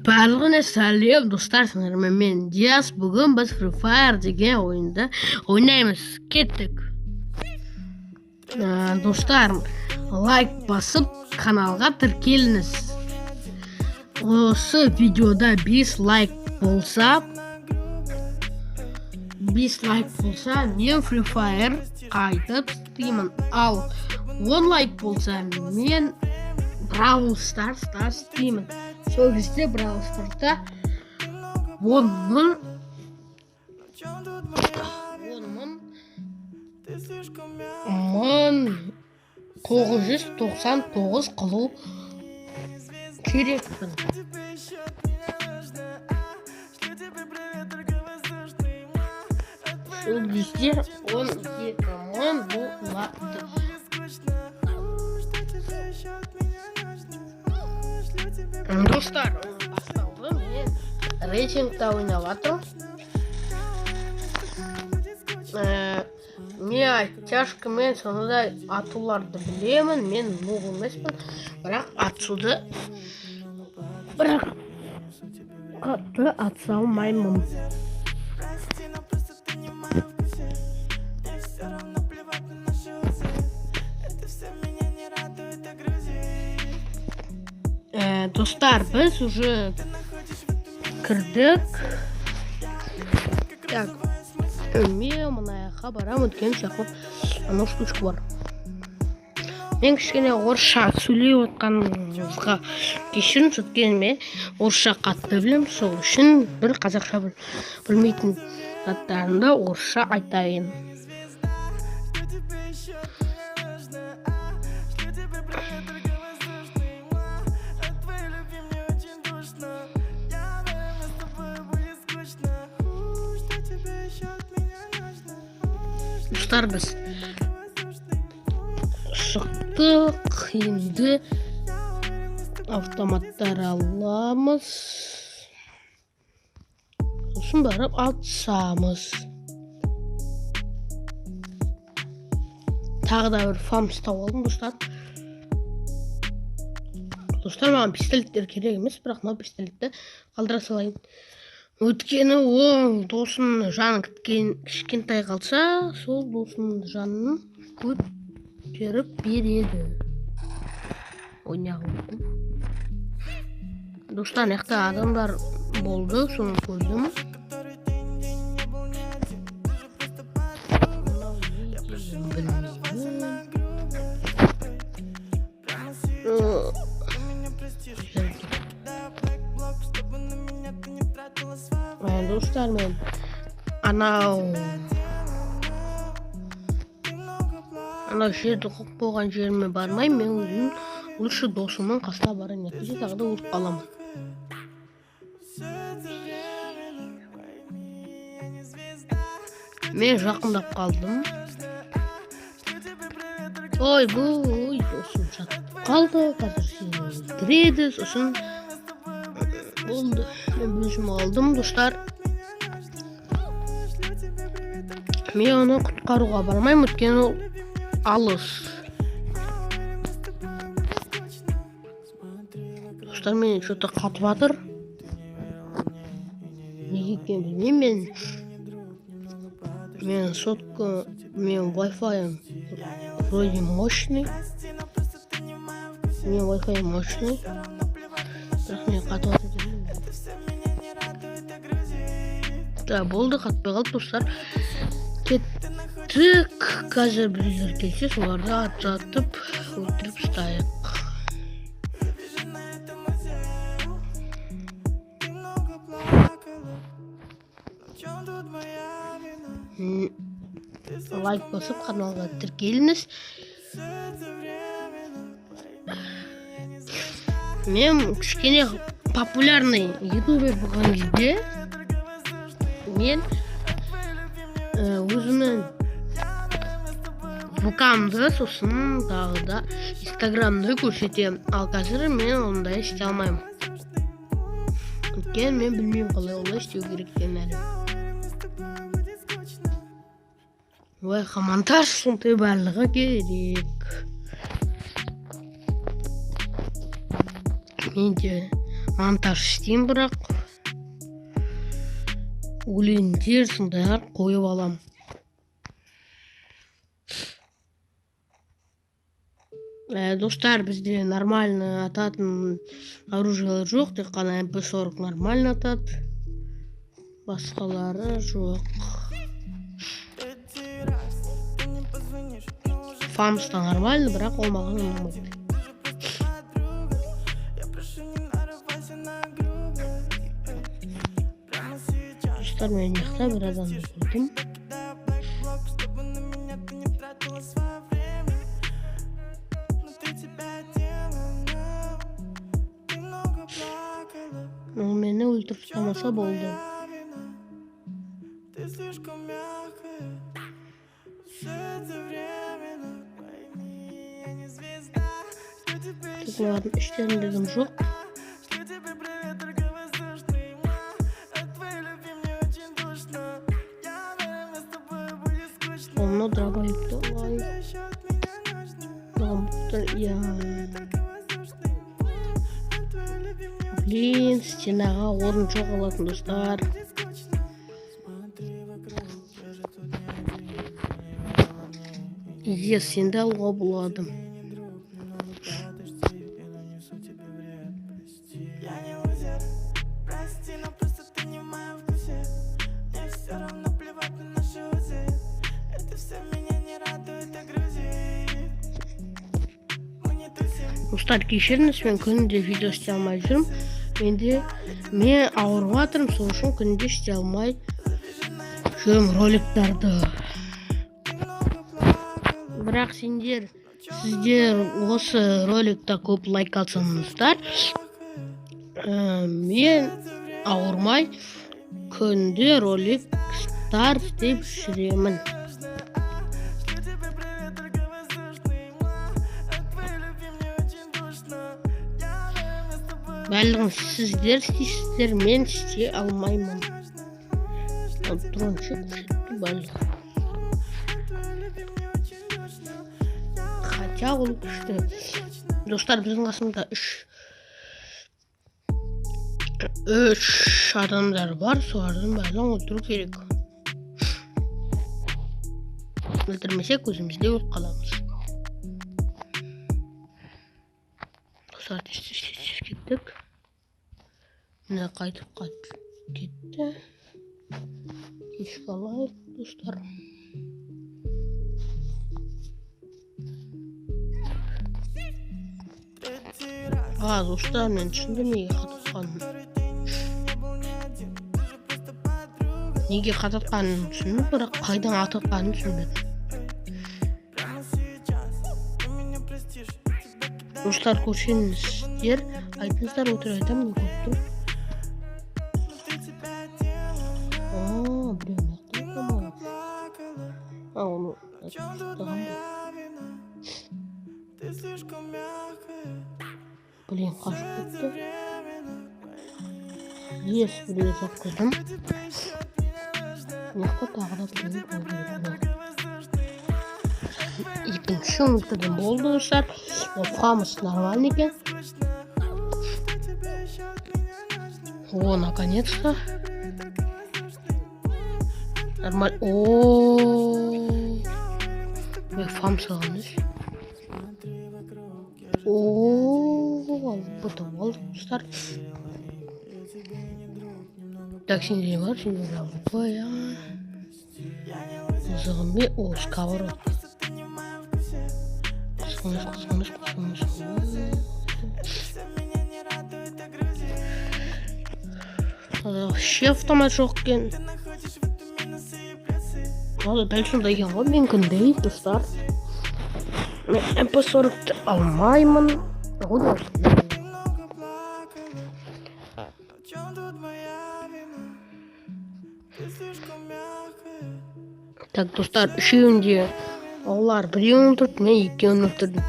Барлығына сәлем достар, мен Диас. Бүгін біз Free Fire деген ойында ойнаймыз. Кеттік. Достар, лайк басып, каналға тіркеліңіз. Осы видеода 5 лайк болса, мен Free Fire қайтып стримін. Ал 10 лайк болса, мен Brawl Stars стримін. Сол кезде Brawl Stars'та 10.999 қылу керекпін. Сол кезде 12.000 болады. Достар, басталды. Мен рейтингта ойнап жатырмын. Мен тяжкімен сондай атуларды білемін. Мен нұқ емеспін, бірақ атуды қатты атса алмаймын. Достар, біз уже кірдік. Так, мен мына жаққа барамын, өткен сияқты анау штучка бар. Мен кішкене орысша сөйлеп отқаныңызға кешіріңіз, өткен мен орысша қатты білемін, сол үшін бір қазақша білмейтін заттарымды орысша айтайын. Достар, біз шықтық, енді автоматтар аламыз, сосын барып атсамыз. Тағы да бір фам ұстап алдым, достар. Достар, маған пистолеттер керек емес, бірақ мына пистолетті қалдыра салайын. Өткені ол досын жаны кішкентай қалса, сол досын жанын көтеріп береді. Ойнағым. Достар, яқта адамдар болды, соны көрдім. Достар, мен анау жерді құқ болған жеріме бармай, мен өзім лучше досымның қасына барайын. Нәтиже тағы да өліп қаламын. Мен жақындап қалдым. Ой, досым жатып қалды. Қазір сені өлтіреді, сосын болды. Мен өзім алдым, достар. Мен оны құтқаруға бармаймын, өткен ол алыс. Достар, мен что-то қатып жатыр. Неге екенін білмеймін. Мен сотка, мен Wi-Fi вроде мощный. Мен Wi-Fi мощный. Бірақ мен қатып жатыр. Да, болды, қатпай қалды, достар. Кеттік. Қазір біреулер келсе, соларды атжатып өлтіріп ұстайық. Лайк басып, каналға тіркеліңіз. Мен кішкене популярный ютубер болған кезде мен өзімнің вкамды, сосын тағы да инстаграмды көрсетемін. Ал қазір мен ондай істей алмаймын. Өйткені мен білмеймін қалай олай істеу керектігін әлі. Ой, монтаж сондай барлығы керек. Менде монтаж істеймін, бірақ өлеңдер сондай қойып алам. Достар, бізде нормально ататын оружиялар жоқ, тек қана MP40 нормально атады, басқалары жоқ. Фамста нормально, бірақ ол маған ұнамайды. Достар, мен жақта бір адамды көрдім. Ол мені өлтіріп тастамаса болды. Олардың іштеріндегім жоқ. Оны дробовикті алайын. Блин, стенаға орын жоқ алатын, достар. Сенде алуға болады. Достар, кешіріңіз, мен күнде видео істей алмай жүрмін. Мен ауырып жатырмын, сол үшін күнде істей алмай жүрмін роликтарды. Бірақ сіздер осы роликта көп лайк алсаңыздар, мен ауырмай күнде роликтар істеп жүремін. Бәлігін сіздер істейсіздер, мен істей алмаймын. Дрончик бәлігі. Хотя ол күшті. Достар, біздің қасымда үш адамдар бар, солардың бәлігін өлтіру керек. Өлтірмесек өзімізде өліп қаламыз. Достар, кеттік. Міне қайтып кетті. Кешкі алайық, достар. Достар, мен түсіндім неге қататқанын. Неге қататқанын түсіндім, бірақ қайдан ататқанын түсінбедім. Достар, көрсеңіздер, айтыңыздар, отыр айтамын, не көріп тұр. Блин, яқтан оны ұстаған ба? Блин, қашып кетті. Біреуді көrdім. Яқта тағы да біреуді болды. Екінші үміттірден болды, достар. Фамс нормальный екен. О, наконец-то. Нормально. Мен фам салғанбыз. Бұтып алдық, достар. Так, сендер бар, сендер алып қоя. Зығынбе, сковород. Қысқыныш. Вообще автомат жоқ екен. Дәл сонда екен ғой, мен күндей, достар. Мен MP40-ті алмаймын. Так, достар, үшеуінде олар біреуін өлтірді, мен екеуін өлтірдім.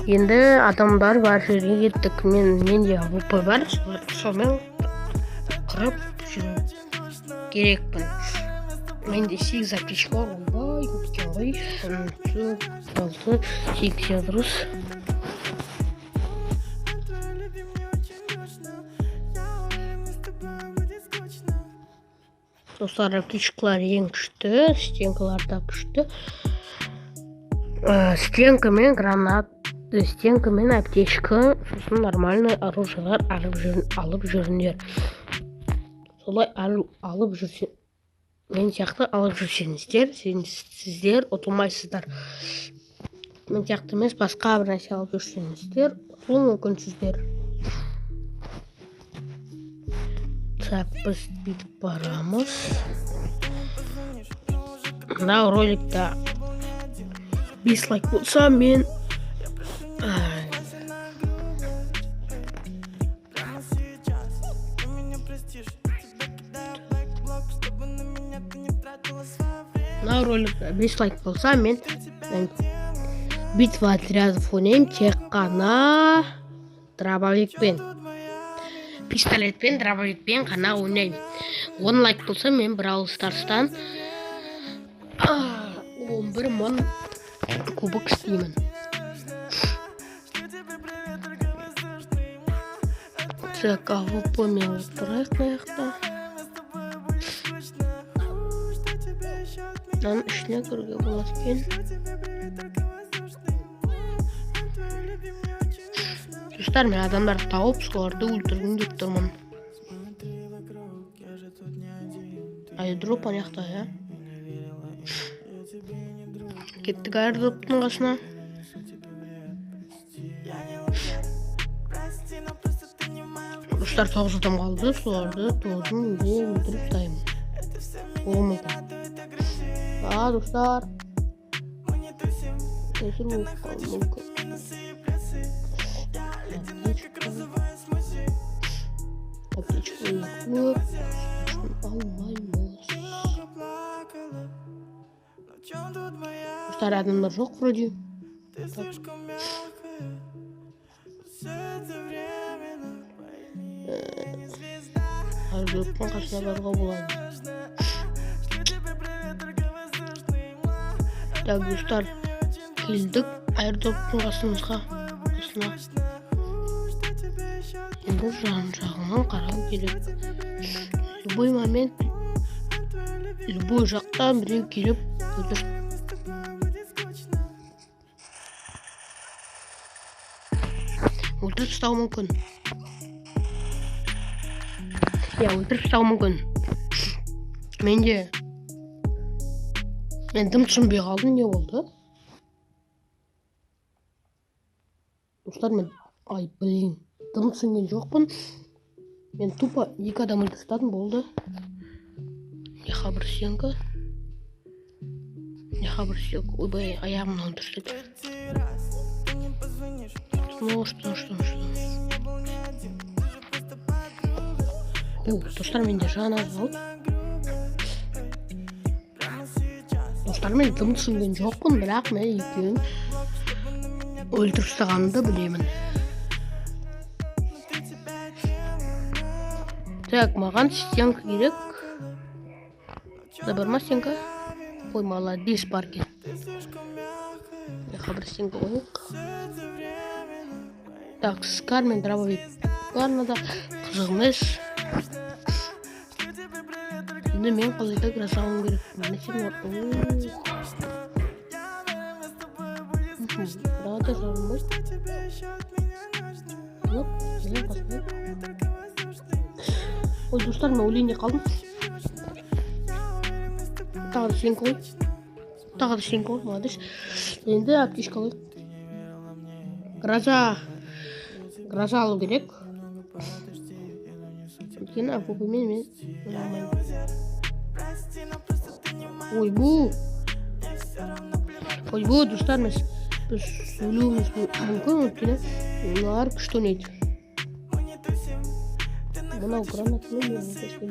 Енді адамдар бар жерге кеттік. Менде АВП бар, сонымен қырып жүру керекпін. Менде 8 аптечка бар, ойбай, өткен ғой. 6, 8 дұрыс. Достар, птичкалар ең күшті, стенкалар да күшті. Стенка мен гранат, стенка мен аптечка, сосын нормальный оружиялар алып жүріңдер. Солай алып жүрсен, мен сияқты алып жүрсеңіздер, сіздер ұтылмайсыздар. Мен сияқты емес, басқа бір нәрсе алып жүрсеңіздер, ұтылу мүмкінсіздер. Так, біз бүйтіп барамыз. Мына роликта 5 лайк болса, мен мына роликта 5 лайк болса, мен битва отрядов ойнаймын, тек қана дробовикпен. Пистолетпен, дробовикпен ғана ойнаймын. 10 лайк болса, мен Brawl Stars'тан 11 мың кубок істеймін. Так, АВП мен отырайық маяқта. Мынаның ішіне кіруге болады екен. Достар, мен адамдарды тауып, соларды өлтіргім деп тұрмын. Айдроп анаяқта, я? Кеттік айдроптың қасына. Достар, 9 адам қалды, соларды 9-ын үйде өлтіріп тастаймын. Болмайды. Достар. Кесір болып қалды мүмкін. Аптечка көп, алмаймыз. Достар, адамдар жоқ вроде. Айдроптың қасына баруға болады. Так, достар, келдік айдроптың қасына. Енді жан-жағынан қарау керек. Любой момент, любой жақтан біреу келіп өтір. Өлтіріп тастауы мүмкін. Өлтіріп тастауы мүмкін. Мен дым түсінбей қалдым, не болды? Достар, дым түсінген жоқпын. Мен тупо 2 адам өлтіріп болды. Неха бір стенка. Ойбай, аяғымнан өлтірсек. Что? Достар, менде жан аз болды. Достар, мен дым түсінген жоқпын, бірақ мен екеуін өлтіріп тастағанымды білемін. Так, маған стенка керек. Бар ма стенка? Ой, молодец, парки. Бір стенка ойық. Так, скар мен дробовик. Барнада қызық емес. Енді мен қалайда жасауым керек. Правда жарылмайды. Жоқ, мен қасымай. Ой, достар, мен өлейінде қалдым. Тағы да стенка ғой, молодец. Енді аптечка қойып. Гроза алу керек. Өйткені апопымен мен ұнамаймын. Ойбу, достар, біз сөйлеуіміз мүмкін, өйткені олар күшті ойнайды. Мынау гранатаны мен өтескен.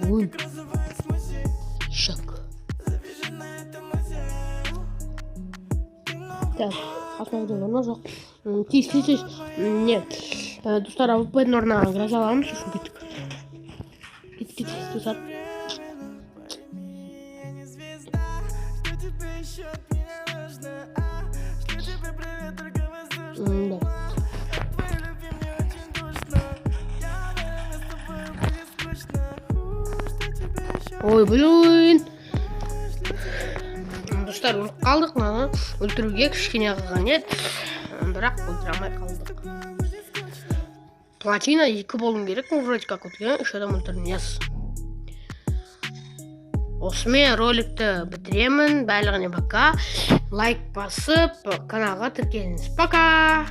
Ой, шак. Так, қасымда орна жоқ. Тез. Нет. Достар, АВП-дің орнына гроза аламыз, сосын кеттік. Достар. ойбай. Достар, өліп қалдық, мынаны өлтіруге кішкене қалған еді, бірақ өлтіре алмай қалдық. Платина 2 болуым керек, вроде как өткен 3 адам өлтірдім, яс. Осымен роликті бітіремін, барлығына пока. Лайк басып, каналға тіркеліңіз. Пока!